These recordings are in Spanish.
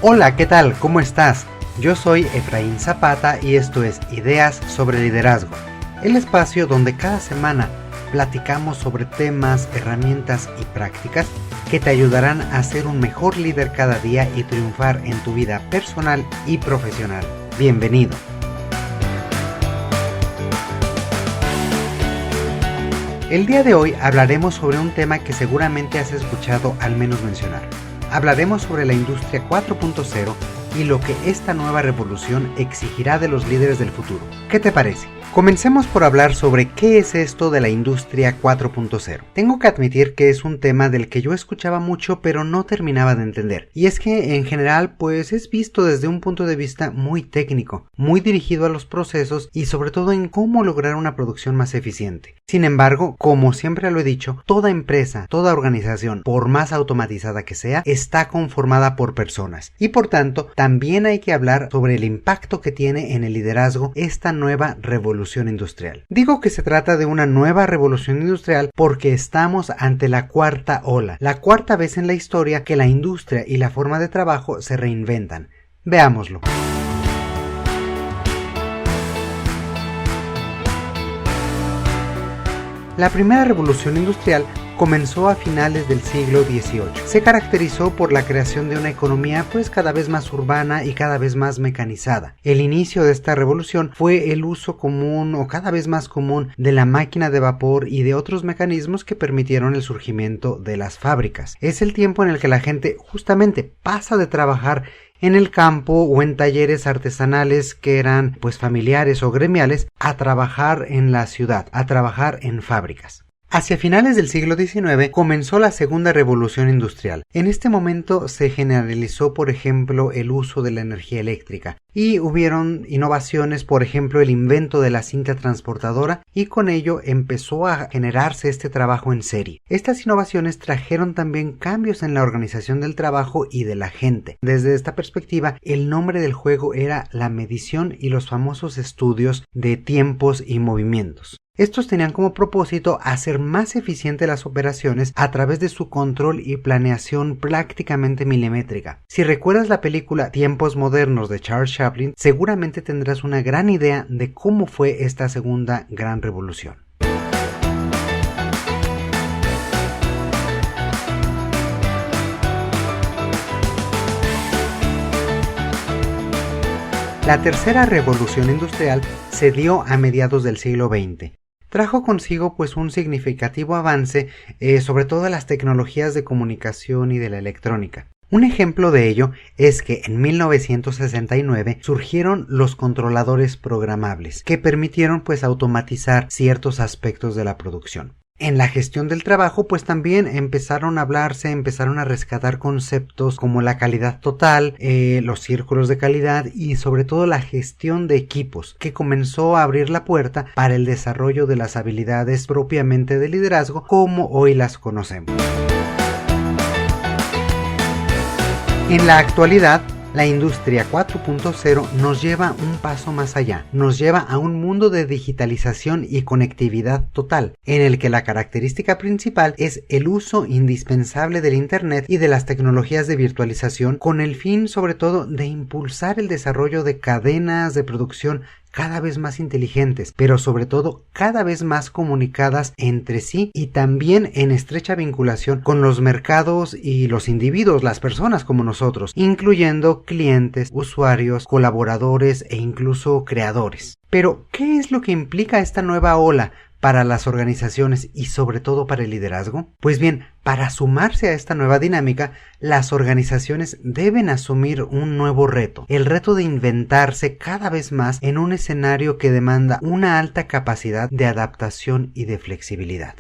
Hola, ¿qué tal? ¿Cómo estás? Yo soy Efraín Zapata y esto es Ideas sobre Liderazgo, el espacio donde cada semana platicamos sobre temas, herramientas y prácticas que te ayudarán a ser un mejor líder cada día y triunfar en tu vida personal y profesional. Bienvenido. El día de hoy hablaremos sobre un tema que seguramente has escuchado al menos mencionar. Hablaremos sobre la industria 4.0 y lo que esta nueva revolución exigirá de los líderes del futuro. ¿Qué te parece? Comencemos por hablar sobre qué es esto de la industria 4.0. Tengo que admitir que es un tema del que yo escuchaba mucho pero no terminaba de entender. Y es que en general pues es visto desde un punto de vista muy técnico, muy dirigido a los procesos y sobre todo en cómo lograr una producción más eficiente. Sin embargo, como siempre lo he dicho, toda empresa, toda organización, por más automatizada que sea, está conformada por personas. Y por tanto, también hay que hablar sobre el impacto que tiene en el liderazgo esta nueva revolución industrial. Digo que se trata de una nueva revolución industrial porque estamos ante la cuarta ola, la cuarta vez en la historia que la industria y la forma de trabajo se reinventan. Veámoslo. La primera revolución industrial comenzó a finales del siglo XVIII. Se caracterizó por la creación de una economía cada vez más urbana y cada vez más mecanizada. El inicio de esta revolución fue el uso común o cada vez más común de la máquina de vapor y de otros mecanismos que permitieron el surgimiento de las fábricas. Es el tiempo en el que la gente justamente pasa de trabajar en el campo o en talleres artesanales que eran familiares o gremiales a trabajar en la ciudad, a trabajar en fábricas. Hacia finales del siglo XIX comenzó la segunda revolución industrial. En este momento se generalizó, por ejemplo, el uso de la energía eléctrica y hubieron innovaciones, por ejemplo, el invento de la cinta transportadora y con ello empezó a generarse este trabajo en serie. Estas innovaciones trajeron también cambios en la organización del trabajo y de la gente. Desde esta perspectiva, el nombre del juego era la medición y los famosos estudios de tiempos y movimientos. Estos tenían como propósito hacer más eficientes las operaciones a través de su control y planeación prácticamente milimétrica. Si recuerdas la película Tiempos Modernos de Charles Chaplin, seguramente tendrás una gran idea de cómo fue esta segunda gran revolución. La tercera revolución industrial se dio a mediados del siglo XX. Trajo consigo un significativo avance sobre todo en las tecnologías de comunicación y de la electrónica. Un ejemplo de ello es que en 1969 surgieron los controladores programables que permitieron automatizar ciertos aspectos de la producción. En la gestión del trabajo también empezaron a rescatar conceptos como la calidad total, los círculos de calidad y sobre todo la gestión de equipos, que comenzó a abrir la puerta para el desarrollo de las habilidades propiamente de liderazgo como hoy las conocemos. En la actualidad, la industria 4.0 nos lleva un paso más allá, nos lleva a un mundo de digitalización y conectividad total, en el que la característica principal es el uso indispensable del Internet y de las tecnologías de virtualización con el fin sobre todo de impulsar el desarrollo de cadenas de producción cada vez más inteligentes, pero sobre todo cada vez más comunicadas entre sí y también en estrecha vinculación con los mercados y los individuos, las personas como nosotros, incluyendo clientes, usuarios, colaboradores e incluso creadores. Pero, ¿qué es lo que implica esta nueva ola para las organizaciones y sobre todo para el liderazgo? Pues bien, para sumarse a esta nueva dinámica, las organizaciones deben asumir un nuevo reto, el reto de inventarse cada vez más en un escenario que demanda una alta capacidad de adaptación y de flexibilidad.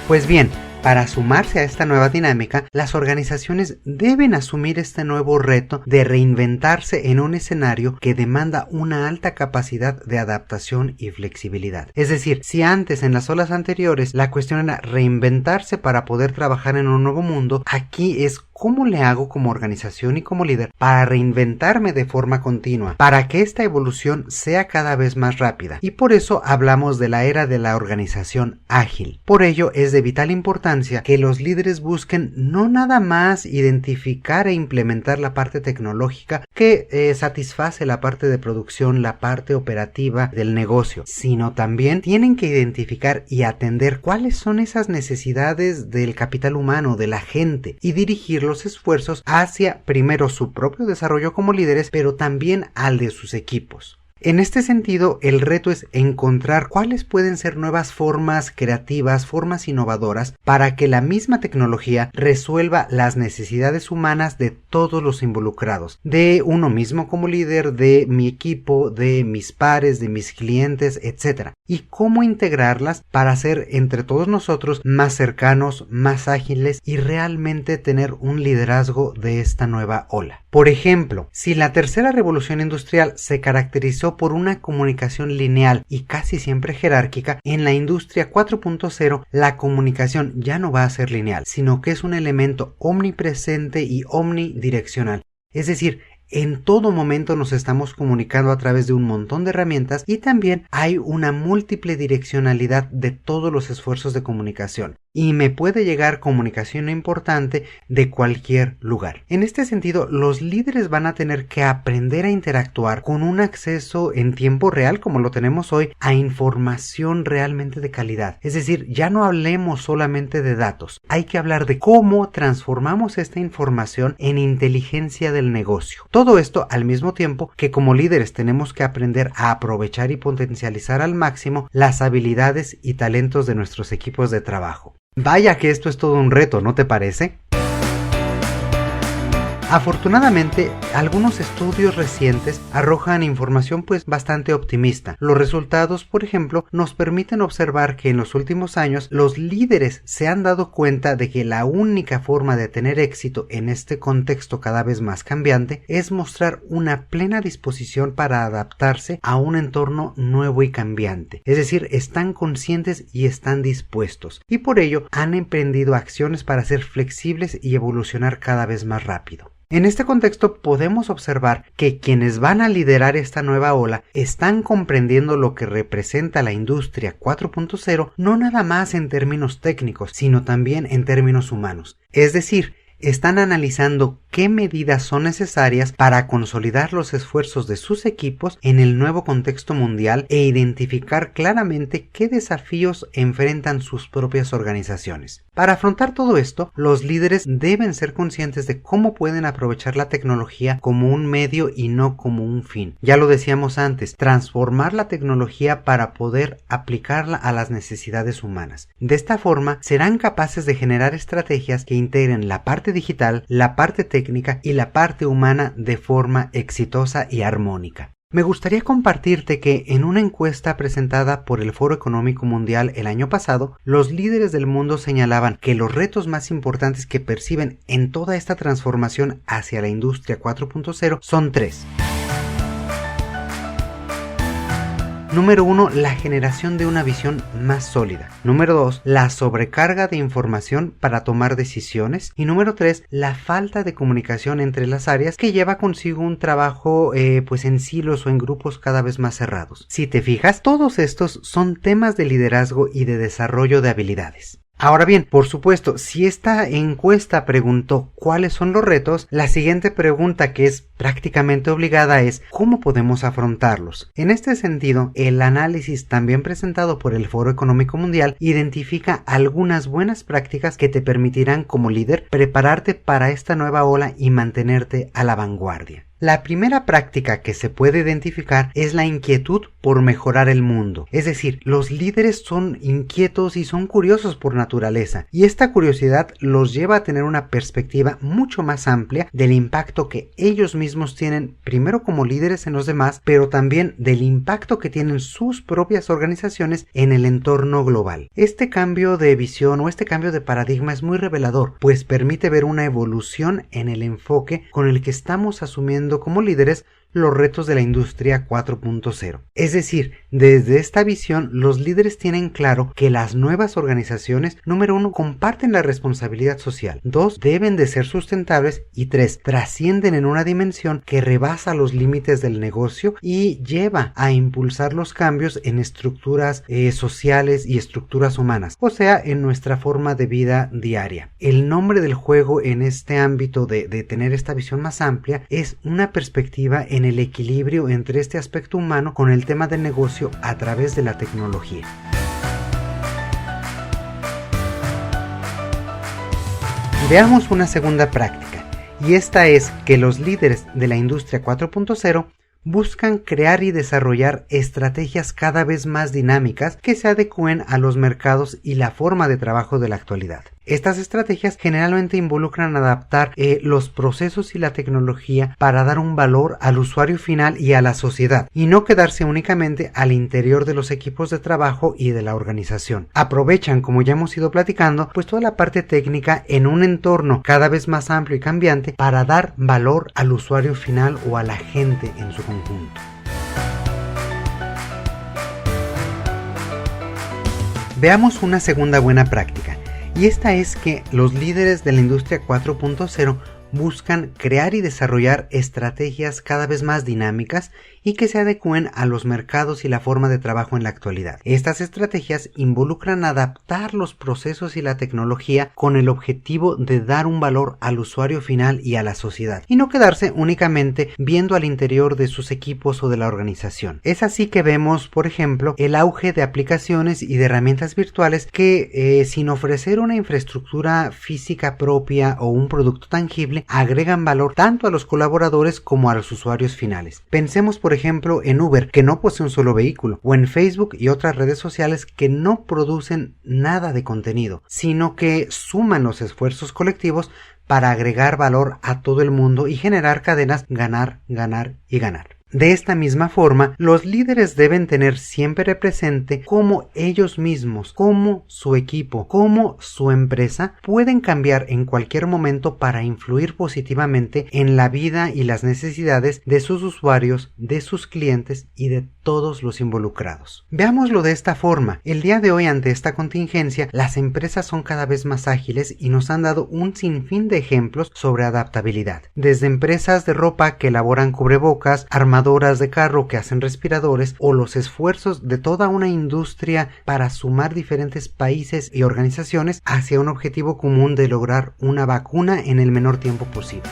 Pues bien, para sumarse a esta nueva dinámica, las organizaciones deben asumir este nuevo reto de reinventarse en un escenario que demanda una alta capacidad de adaptación y flexibilidad. Es decir, si antes en las olas anteriores la cuestión era reinventarse para poder trabajar en un nuevo mundo, aquí es ¿cómo le hago como organización y como líder para reinventarme de forma continua, para que esta evolución sea cada vez más rápida? Y por eso hablamos de la era de la organización ágil. Por ello es de vital importancia que los líderes busquen no nada más identificar e implementar la parte tecnológica que satisface la parte de producción, la parte operativa del negocio, sino también tienen que identificar y atender cuáles son esas necesidades del capital humano, de la gente, y dirigir los esfuerzos hacia primero su propio desarrollo como líderes, pero también al de sus equipos. En este sentido, el reto es encontrar cuáles pueden ser nuevas formas creativas, formas innovadoras, para que la misma tecnología resuelva las necesidades humanas de todos los involucrados, de uno mismo como líder, de mi equipo, de mis pares, de mis clientes, etc. Y cómo integrarlas para ser entre todos nosotros más cercanos, más ágiles y realmente tener un liderazgo de esta nueva ola. Por ejemplo, si la tercera revolución industrial se caracterizó por una comunicación lineal y casi siempre jerárquica, en la industria 4.0 la comunicación ya no va a ser lineal, sino que es un elemento omnipresente y omnidireccional. Es decir, en todo momento nos estamos comunicando a través de un montón de herramientas y también hay una múltiple direccionalidad de todos los esfuerzos de comunicación. Y me puede llegar comunicación importante de cualquier lugar. En este sentido, los líderes van a tener que aprender a interactuar con un acceso en tiempo real, como lo tenemos hoy, a información realmente de calidad. Es decir, ya no hablemos solamente de datos. Hay que hablar de cómo transformamos esta información en inteligencia del negocio. Todo esto al mismo tiempo que como líderes tenemos que aprender a aprovechar y potencializar al máximo las habilidades y talentos de nuestros equipos de trabajo. Vaya que esto es todo un reto, ¿no te parece? Afortunadamente, algunos estudios recientes arrojan información bastante optimista. Los resultados, por ejemplo, nos permiten observar que en los últimos años los líderes se han dado cuenta de que la única forma de tener éxito en este contexto cada vez más cambiante es mostrar una plena disposición para adaptarse a un entorno nuevo y cambiante. Es decir, están conscientes y están dispuestos, y por ello han emprendido acciones para ser flexibles y evolucionar cada vez más rápido. En este contexto podemos observar que quienes van a liderar esta nueva ola están comprendiendo lo que representa la industria 4.0 no nada más en términos técnicos, sino también en términos humanos. Es decir, están analizando qué medidas son necesarias para consolidar los esfuerzos de sus equipos en el nuevo contexto mundial e identificar claramente qué desafíos enfrentan sus propias organizaciones. Para afrontar todo esto, los líderes deben ser conscientes de cómo pueden aprovechar la tecnología como un medio y no como un fin. Ya lo decíamos antes, transformar la tecnología para poder aplicarla a las necesidades humanas. De esta forma, serán capaces de generar estrategias que integren la parte digital, la parte técnica y la parte humana de forma exitosa y armónica. Me gustaría compartirte que en una encuesta presentada por el Foro Económico Mundial el año pasado, los líderes del mundo señalaban que los retos más importantes que perciben en toda esta transformación hacia la industria 4.0 son tres. Número 1, la generación de una visión más sólida. Número 2, la sobrecarga de información para tomar decisiones. Y número 3, la falta de comunicación entre las áreas que lleva consigo un trabajo en silos o en grupos cada vez más cerrados. Si te fijas, todos estos son temas de liderazgo y de desarrollo de habilidades. Ahora bien, por supuesto, si esta encuesta preguntó cuáles son los retos, la siguiente pregunta, que es prácticamente obligada, es ¿cómo podemos afrontarlos? En este sentido, el análisis también presentado por el Foro Económico Mundial identifica algunas buenas prácticas que te permitirán como líder prepararte para esta nueva ola y mantenerte a la vanguardia. La primera práctica que se puede identificar es la inquietud por mejorar el mundo. Es decir, los líderes son inquietos y son curiosos por naturaleza, y esta curiosidad los lleva a tener una perspectiva mucho más amplia del impacto que ellos mismos tienen, primero como líderes en los demás, pero también del impacto que tienen sus propias organizaciones en el entorno global. Este cambio de visión o este cambio de paradigma es muy revelador, pues permite ver una evolución en el enfoque con el que estamos asumiendo como líderes los retos de la industria 4.0. Es decir, desde esta visión, los líderes tienen claro que las nuevas organizaciones, número 1, comparten la responsabilidad social, 2, deben de ser sustentables y 3, trascienden en una dimensión que rebasa los límites del negocio y lleva a impulsar los cambios en estructuras sociales y estructuras humanas, o sea, en nuestra forma de vida diaria. El nombre del juego en este ámbito de tener esta visión más amplia es una perspectiva en el equilibrio entre este aspecto humano con el tema del negocio a través de la tecnología. Veamos una segunda práctica, y esta es que los líderes de la industria 4.0 buscan crear y desarrollar estrategias cada vez más dinámicas que se adecúen a los mercados y la forma de trabajo de la actualidad. Estas estrategias generalmente involucran adaptar los procesos y la tecnología para dar un valor al usuario final y a la sociedad, y no quedarse únicamente al interior de los equipos de trabajo y de la organización. Aprovechan, como ya hemos ido platicando, pues toda la parte técnica en un entorno cada vez más amplio y cambiante para dar valor al usuario final o a la gente en su conjunto. Veamos una segunda buena práctica. Y esta es que los líderes de la industria 4.0 buscan crear y desarrollar estrategias cada vez más dinámicas y que se adecúen a los mercados y la forma de trabajo en la actualidad. Estas estrategias involucran adaptar los procesos y la tecnología con el objetivo de dar un valor al usuario final y a la sociedad, y no quedarse únicamente viendo al interior de sus equipos o de la organización. Es así que vemos, por ejemplo, el auge de aplicaciones y de herramientas virtuales que, sin ofrecer una infraestructura física propia o un producto tangible, agregan valor tanto a los colaboradores como a los usuarios finales. Pensemos, por ejemplo, en Uber, que no posee un solo vehículo, o en Facebook y otras redes sociales que no producen nada de contenido, sino que suman los esfuerzos colectivos para agregar valor a todo el mundo y generar cadenas ganar, ganar y ganar. De esta misma forma, los líderes deben tener siempre presente cómo ellos mismos, cómo su equipo, cómo su empresa pueden cambiar en cualquier momento para influir positivamente en la vida y las necesidades de sus usuarios, de sus clientes y de todos los involucrados. Veámoslo de esta forma. El día de hoy, ante esta contingencia, las empresas son cada vez más ágiles y nos han dado un sinfín de ejemplos sobre adaptabilidad. Desde empresas de ropa que elaboran cubrebocas, armaduras de carro que hacen respiradores, o los esfuerzos de toda una industria para sumar diferentes países y organizaciones hacia un objetivo común de lograr una vacuna en el menor tiempo posible.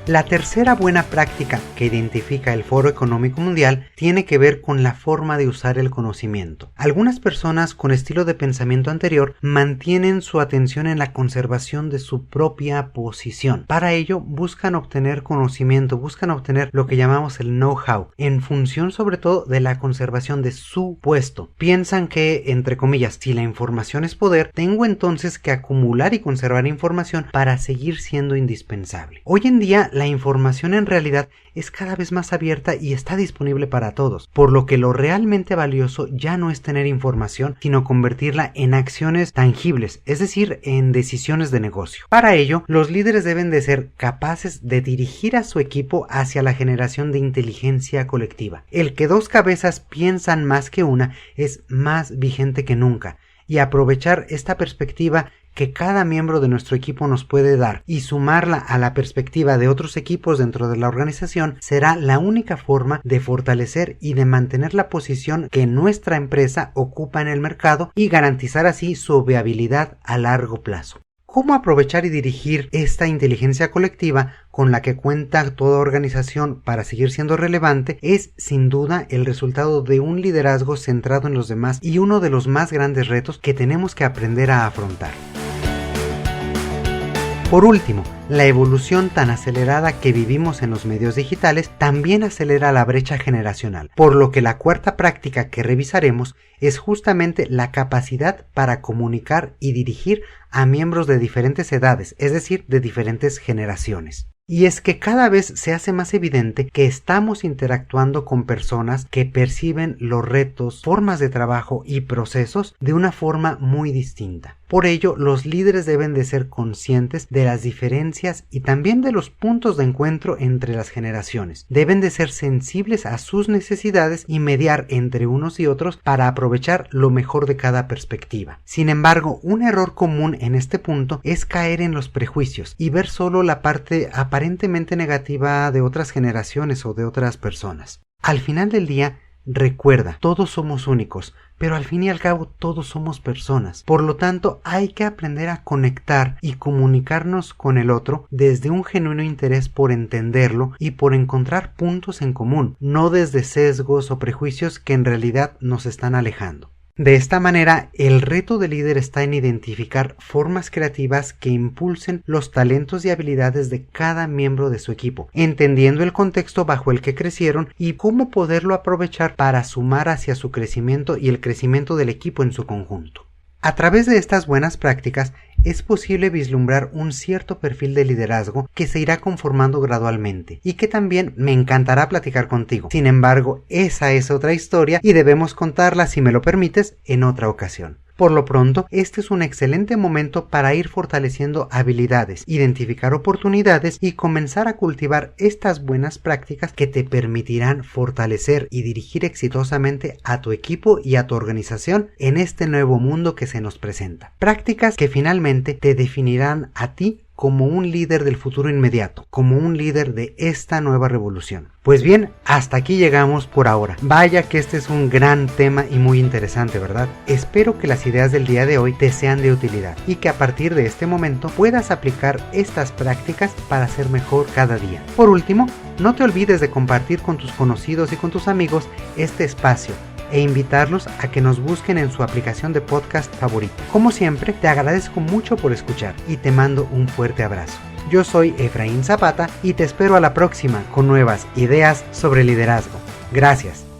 La tercera buena práctica que identifica el Foro Económico Mundial tiene que ver con la forma de usar el conocimiento. Algunas personas con estilo de pensamiento anterior mantienen su atención en la conservación de su propia posición. Para ello buscan obtener conocimiento, buscan obtener lo que llamamos el know-how, en función sobre todo de la conservación de su puesto. Piensan que, entre comillas, si la información es poder, tengo entonces que acumular y conservar información para seguir siendo indispensable. Hoy en día, la información en realidad es cada vez más abierta y está disponible para todos, por lo que lo realmente valioso ya no es tener información, sino convertirla en acciones tangibles, es decir, en decisiones de negocio. Para ello, los líderes deben de ser capaces de dirigir a su equipo hacia la generación de inteligencia colectiva. El que dos cabezas piensan más que una es más vigente que nunca, y aprovechar esta perspectiva que cada miembro de nuestro equipo nos puede dar y sumarla a la perspectiva de otros equipos dentro de la organización será la única forma de fortalecer y de mantener la posición que nuestra empresa ocupa en el mercado y garantizar así su viabilidad a largo plazo. ¿Cómo aprovechar y dirigir esta inteligencia colectiva con la que cuenta toda organización para seguir siendo relevante? Es sin duda el resultado de un liderazgo centrado en los demás y uno de los más grandes retos que tenemos que aprender a afrontar. Por último, la evolución tan acelerada que vivimos en los medios digitales también acelera la brecha generacional, por lo que la cuarta práctica que revisaremos es justamente la capacidad para comunicar y dirigir a miembros de diferentes edades, es decir, de diferentes generaciones. Y es que cada vez se hace más evidente que estamos interactuando con personas que perciben los retos, formas de trabajo y procesos de una forma muy distinta. Por ello, los líderes deben de ser conscientes de las diferencias y también de los puntos de encuentro entre las generaciones. Deben de ser sensibles a sus necesidades y mediar entre unos y otros para aprovechar lo mejor de cada perspectiva. Sin embargo, un error común en este punto es caer en los prejuicios y ver solo la parte aparentemente negativa de otras generaciones o de otras personas. Al final del día, recuerda, todos somos únicos, pero al fin y al cabo todos somos personas. Por lo tanto, hay que aprender a conectar y comunicarnos con el otro desde un genuino interés por entenderlo y por encontrar puntos en común, no desde sesgos o prejuicios que en realidad nos están alejando. De esta manera, el reto del líder está en identificar formas creativas que impulsen los talentos y habilidades de cada miembro de su equipo, entendiendo el contexto bajo el que crecieron y cómo poderlo aprovechar para sumar hacia su crecimiento y el crecimiento del equipo en su conjunto. A través de estas buenas prácticas es posible vislumbrar un cierto perfil de liderazgo que se irá conformando gradualmente y que también me encantará platicar contigo. Sin embargo, esa es otra historia y debemos contarla, si me lo permites, en otra ocasión. Por lo pronto, este es un excelente momento para ir fortaleciendo habilidades, identificar oportunidades y comenzar a cultivar estas buenas prácticas que te permitirán fortalecer y dirigir exitosamente a tu equipo y a tu organización en este nuevo mundo que se nos presenta. Prácticas que finalmente te definirán a ti como un líder del futuro inmediato, como un líder de esta nueva revolución. Pues bien, hasta aquí llegamos por ahora. Vaya que este es un gran tema y muy interesante, ¿verdad? Espero que las ideas del día de hoy te sean de utilidad y que a partir de este momento puedas aplicar estas prácticas para ser mejor cada día. Por último, no te olvides de compartir con tus conocidos y con tus amigos este espacio e invitarlos a que nos busquen en su aplicación de podcast favorito. Como siempre, te agradezco mucho por escuchar y te mando un fuerte abrazo. Yo soy Efraín Zapata y te espero a la próxima con nuevas ideas sobre liderazgo. Gracias.